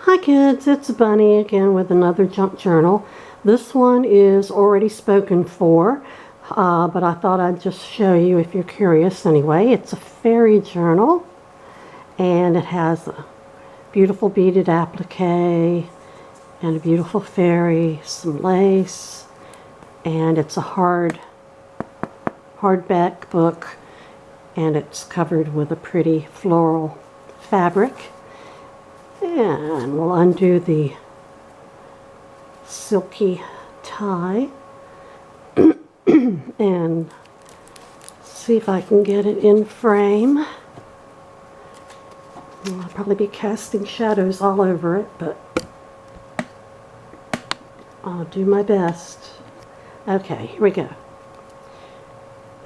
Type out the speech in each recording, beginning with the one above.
Hi kids, it's Bunny again with another junk journal. This one is already spoken for, but I thought I'd just show you if you're curious anyway. It's a fairy journal, and it has a beautiful beaded applique and a beautiful fairy, some lace, and it's a hardback book, and it's covered with a pretty floral fabric. And we'll undo the silky tie and see if I can get it in frame. I'll probably be casting shadows all over it, but I'll do my best. Okay, here we go.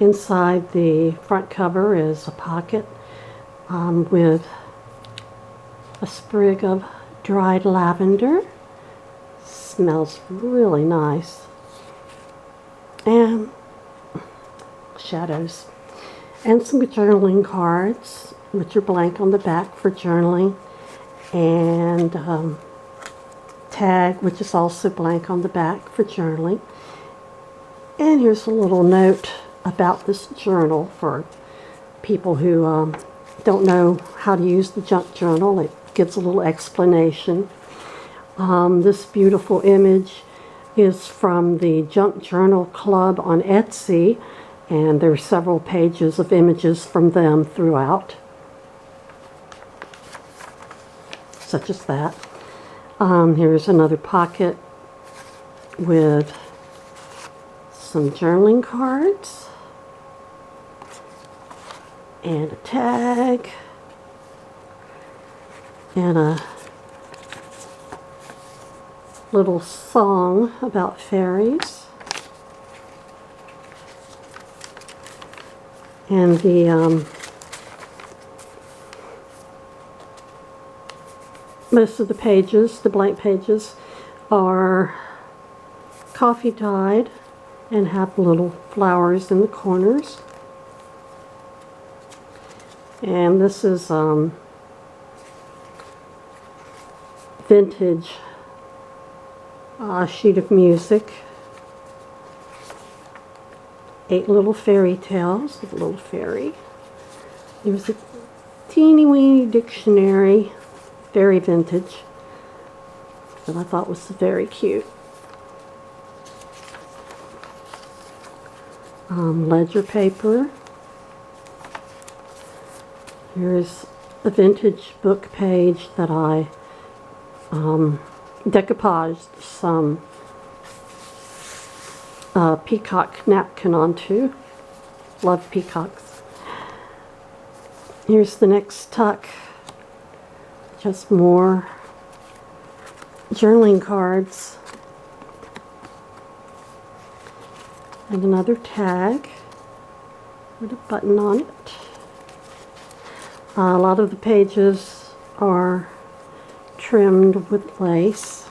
Inside the front cover is a pocket with a sprig of dried lavender. Smells really nice. And shadows. And some journaling cards, which are blank on the back for journaling. And tag, which is also blank on the back for journaling. And here's a little note about this journal for people who don't know how to use the junk journal. It gives a little explanation. This beautiful image is from the Junk Journal Club on Etsy, and there are several pages of images from them throughout, such as that. Here's another pocket with some journaling cards and a tag and a little song about fairies. And the most of the pages, the blank pages, are coffee dyed and have little flowers in the corners. And this is vintage sheet of music. 8 little fairy tales with a little fairy. There's a teeny weeny dictionary, very vintage, that I thought was very cute. Ledger paper. Here's a vintage book page that I decoupaged some peacock napkin onto. Love peacocks. Here's the next tuck. Just more journaling cards. And another tag with a button on it. A lot of the pages are trimmed with lace.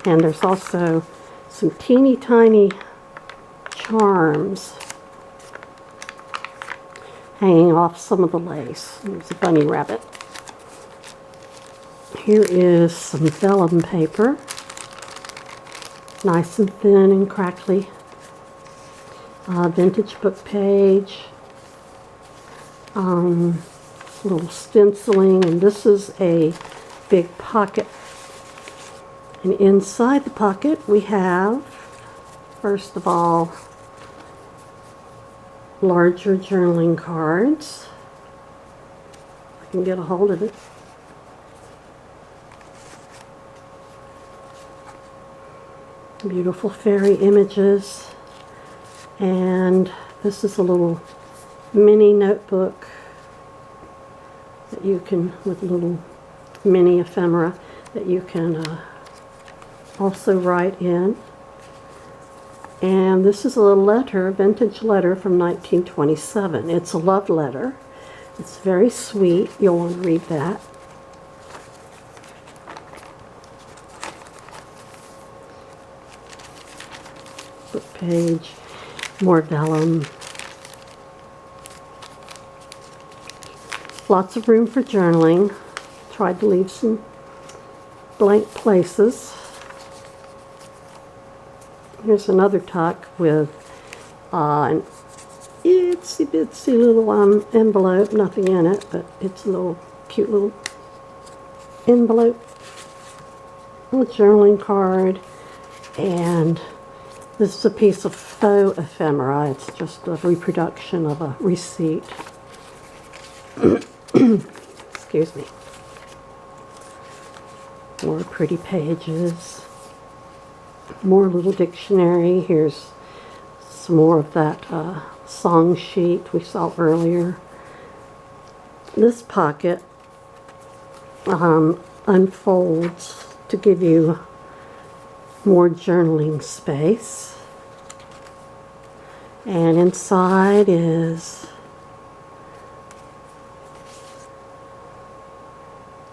And there's also some teeny tiny charms hanging off some of the lace. There's a bunny rabbit. Here is some vellum paper. Nice and thin and crackly. Vintage book page. Little stenciling, and this is a big pocket. And inside the pocket we have, first of all, larger journaling cards. I can get a hold of it. Beautiful fairy images. And this is a little mini notebook that you can, with little mini ephemera that you can also write in. And this is a letter, vintage letter from 1927. It's a love letter. It's very sweet. You'll want to read that. Book page, more vellum. Lots of room for journaling. tried to leave some blank places. Here's another tuck with an itsy bitsy little envelope, nothing in it, but it's a little cute little envelope, a journaling card, and this is a piece of faux ephemera. It's just a reproduction of a receipt. Excuse me. More pretty pages. More little dictionary. Here's some more of that song sheet we saw earlier. This pocket unfolds to give you more journaling space. And inside is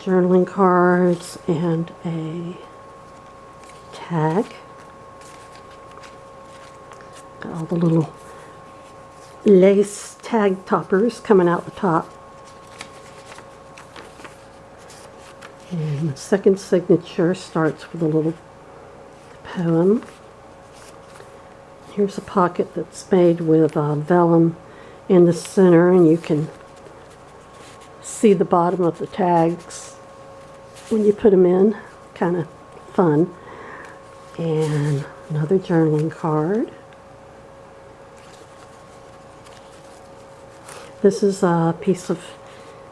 journaling cards and a tag. Got all the little lace tag toppers coming out the top. And the second signature starts with a little poem. Here's a pocket that's made with vellum in the center, and you can see the bottom of the tags when you put them in. Kind of fun. And another journaling card. This is a piece of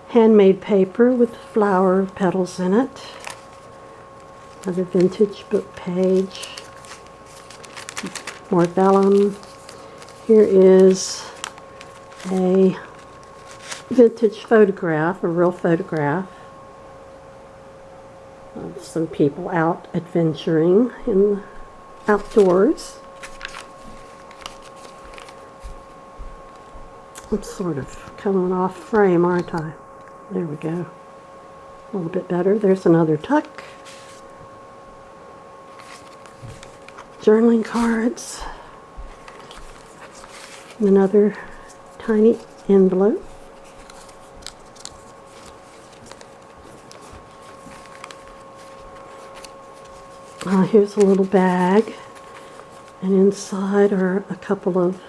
handmade paper with flower petals in it. Another vintage book page. More vellum. Here is a vintage photograph, a real photograph of some people out adventuring in the outdoors. I'm sort of coming off frame, aren't I? There we go. A little bit better. There's another tuck. Journaling cards. Another tiny envelope. Here's a little bag, and inside are a couple of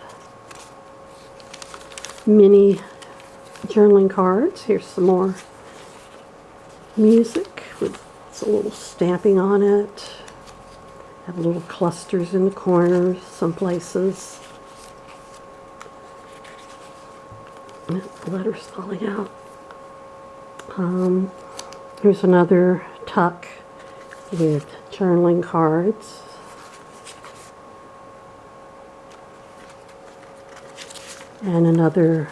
mini journaling cards. Here's some more music with a little stamping on it. Have little clusters in the corners, some places. Letters falling out. Here's another tuck with journaling cards. And another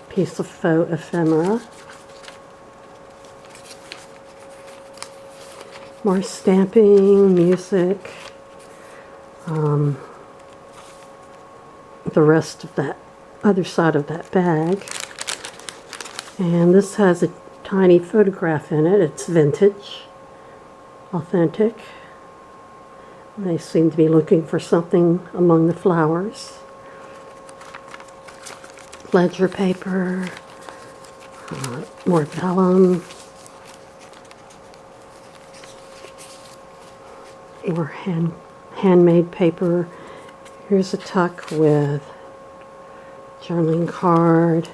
piece of faux ephemera. More stamping, music. The rest of that other side of that bag. And this has a tiny photograph in it. It's vintage, authentic. They seem to be looking for something among the flowers. Ledger paper, more vellum, more handmade paper. Here's a tuck with journaling card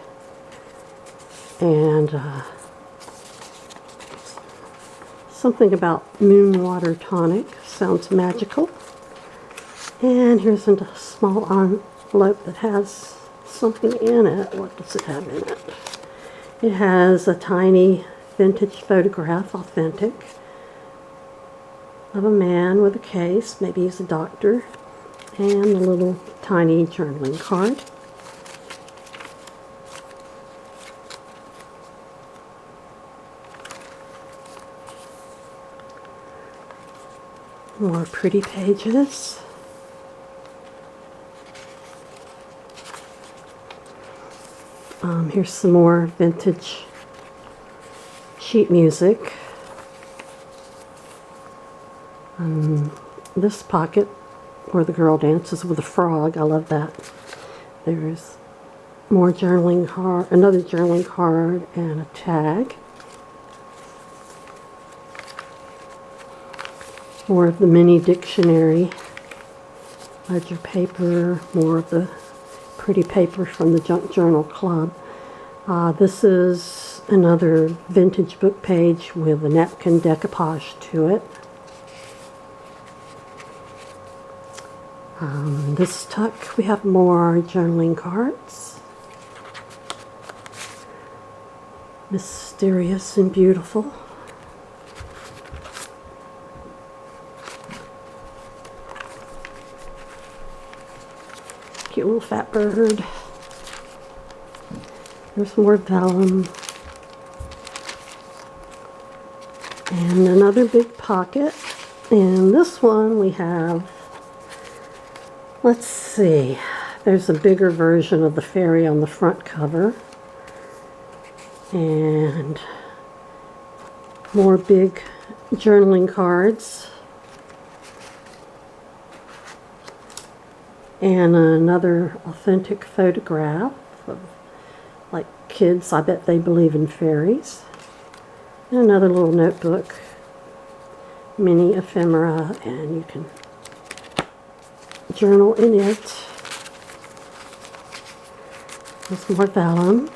and something about moon water tonic. Sounds magical. And here's a small envelope that has something in it. What does it have in it? It has a tiny vintage photograph, authentic, of a man with a case. Maybe he's a doctor. And a little tiny journaling card. More pretty pages. Here's some more vintage sheet music. This pocket where the girl dances with a frog. I love that. There's more journaling card, another journaling card, and a tag. More of the mini dictionary, ledger paper, more of the pretty paper from the Junk Journal Club. This is another vintage book page with a napkin decoupage to it. This tuck, we have more journaling cards. Mysterious and beautiful. Cute little fat bird. There's more vellum. And another big pocket. And this one we have, let's see, there's a bigger version of the fairy on the front cover. And more big journaling cards. And another authentic photograph of, like, kids. I bet they believe in fairies. And another little notebook, mini ephemera, and you can journal in it. There's more vellum.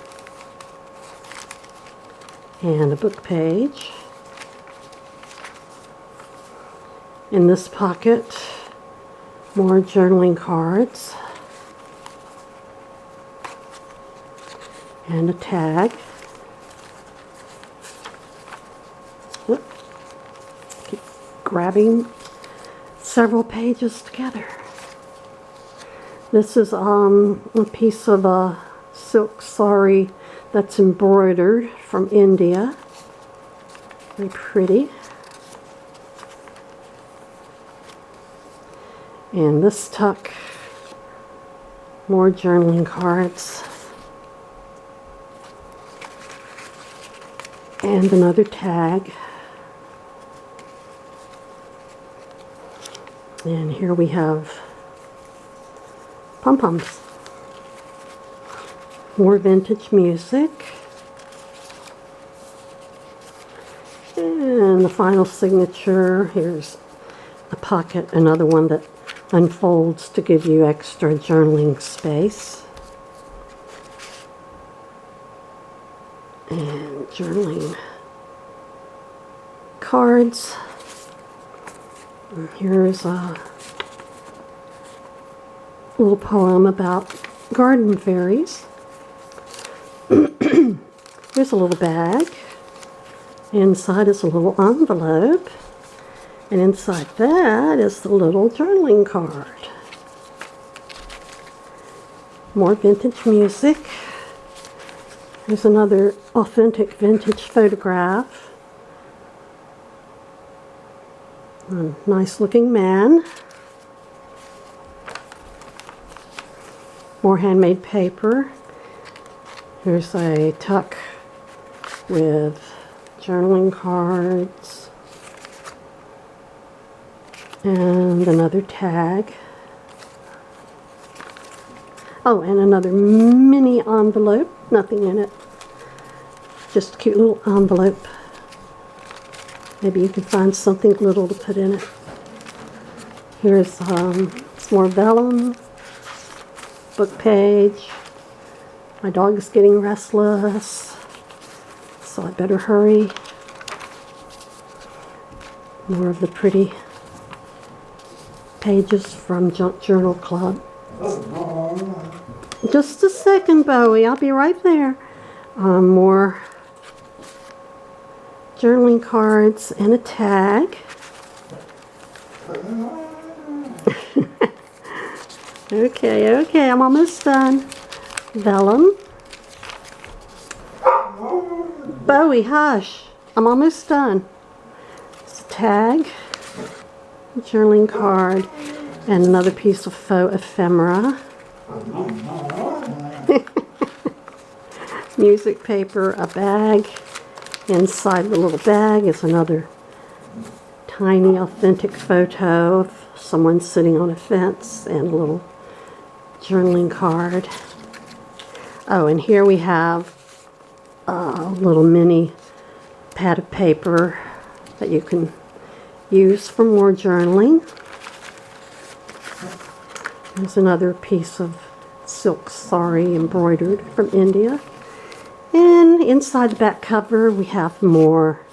And a book page. In this pocket, more journaling cards. And a tag. Whoop. Keep grabbing several pages together. This is a piece of a silk sari that's embroidered from India. Very pretty. And this tuck, more journaling cards. And another tag. And here we have pom-poms. More vintage music. And the final signature. Here's a pocket, another one that unfolds to give you extra journaling space. And journaling cards. And here's a little poem about garden fairies. Here's a little bag. Inside is a little envelope. And inside that is the little journaling card. More vintage music. There's another authentic vintage photograph. A nice looking man. More handmade paper. Here's a tuck with journaling cards. And another tag. Oh, and another mini envelope. Nothing in it. Just a cute little envelope. Maybe you can find something little to put in it. Here's some more vellum. Book page. My dog is getting restless, so I better hurry. More of the pretty pages from Junk Journal Club. Just a second, Bowie. I'll be right there. More journaling cards and a tag. Okay, I'm almost done. Vellum. Bowie, hush. I'm almost done. It's a tag, a journaling card, and another piece of faux ephemera. Music paper, a bag. Inside the little bag is another tiny authentic photo of someone sitting on a fence and a little journaling card. Oh, and here we have a little mini pad of paper that you can use for more journaling. There's another piece of silk sari embroidered from India. And inside the back cover we have more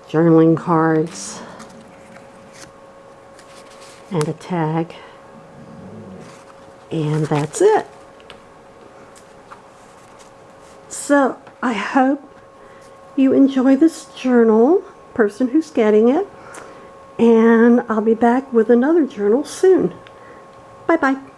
journaling cards and a tag. And that's it. So I hope you enjoy this journal, person who's getting it. And I'll be back with another journal soon. Bye-bye.